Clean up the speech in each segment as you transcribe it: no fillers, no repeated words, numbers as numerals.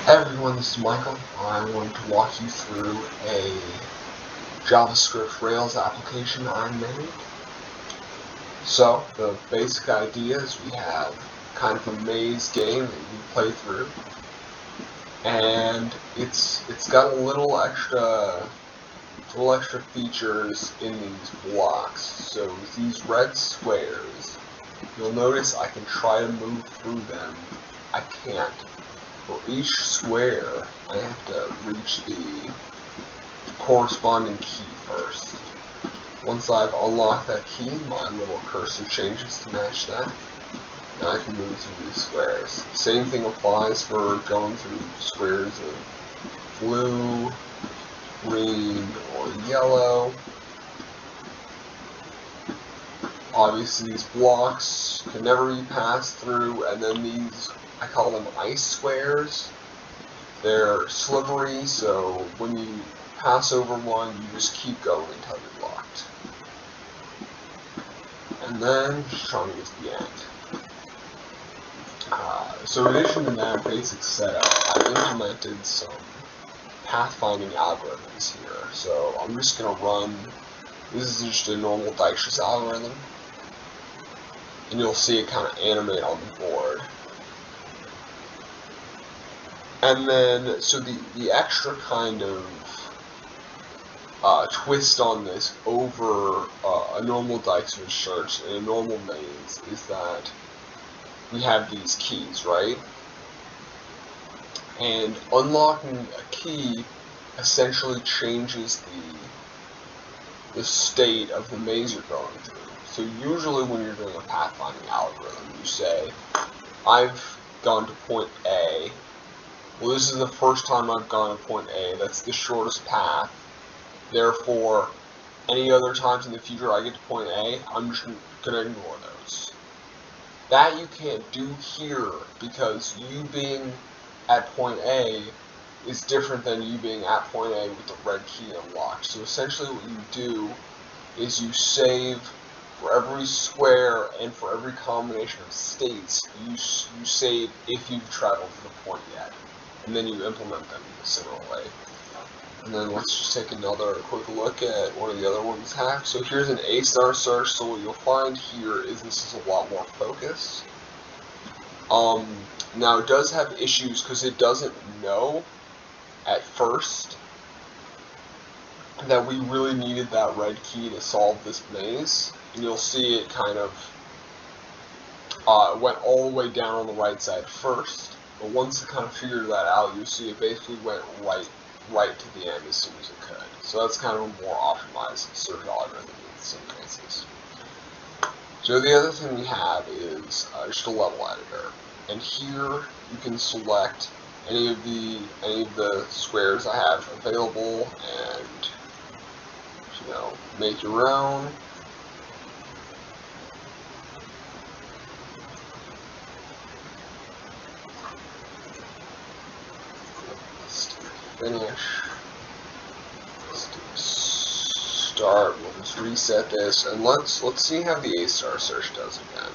Hey everyone, this is Michael. I want to walk you through a JavaScript Rails application I made. So, the basic idea is we have kind of a maze game that you play through, and it's got a little extra features in these blocks. So with these red squares, you'll notice I can try to move through them. I can't. For each square, I have to reach the corresponding key first. Once I've unlocked that key, my little cursor changes to match that, and I can move through these squares. Same thing applies for going through squares of blue, green, or yellow. Obviously these blocks can never be passed through, and then these, I call them ice squares. They're slippery, so when you pass over one, you just keep going until you're blocked. And then, just trying to get to the end. So in addition to that basic setup, I implemented some pathfinding algorithms here. So I'm just going to run, this is just a normal Dijkstra's algorithm, and you'll see it kind of animate on the board. And then, so the extra kind of twist on this over a normal Dijkstra's search and a normal maze is that we have these keys, right? And unlocking a key essentially changes the state of the maze you're going through. So usually when you're doing a pathfinding algorithm, you say, I've gone to point A. Well, this is the first time I've gone to point A. That's the shortest path. Therefore, any other times in the future I get to point A, I'm just going to ignore those. That you can't do here, because you being at point A is different than you being at point A with the red key unlocked. So essentially what you do is you save for every square and for every combination of states, you save if you've traveled to the point yet. And then you implement them in a similar way. And then let's just take another quick look at one of the other ones hacked. So here's an A* search. So what you'll find here is this is a lot more focused. Now it does have issues because it doesn't know at first that we really needed that red key to solve this maze. And you'll see it kind of went all the way down on the right side first. But once it kind of figured that out, you'll see it basically went right to the end as soon as it could. So that's kind of a more optimized search algorithm in some cases. So the other thing we have is just a level editor, and here you can select any of the squares I have available and make your own. Let's do finish. Let's do start. We'll just reset this, and let's see how the A* search does again.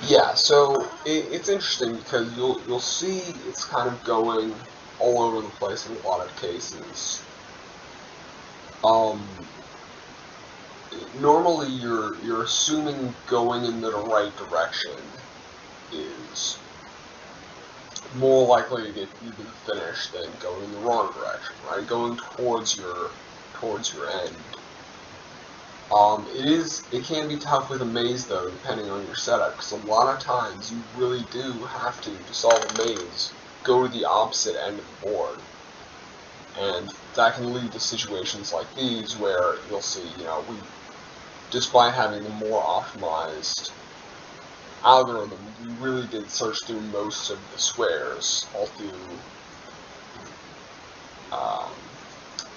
Yeah, so it's interesting because you'll see it's kind of going all over the place in a lot of cases. Normally you're assuming going in the right direction is more likely to get you to the finish than going in the wrong direction, right? Going towards your end. It can be tough with a maze though, depending on your setup, because a lot of times you really do have to solve a maze, go to the opposite end of the board. And that can lead to situations like these where you'll see, despite having a more optimized algorithm, we really did search through most of the squares, all through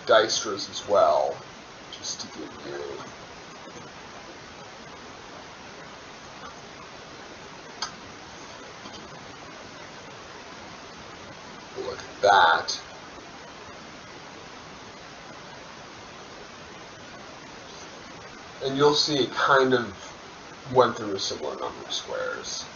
Dijkstra's as well, just to give you look at that. and you'll see it kind of went through a similar number of squares.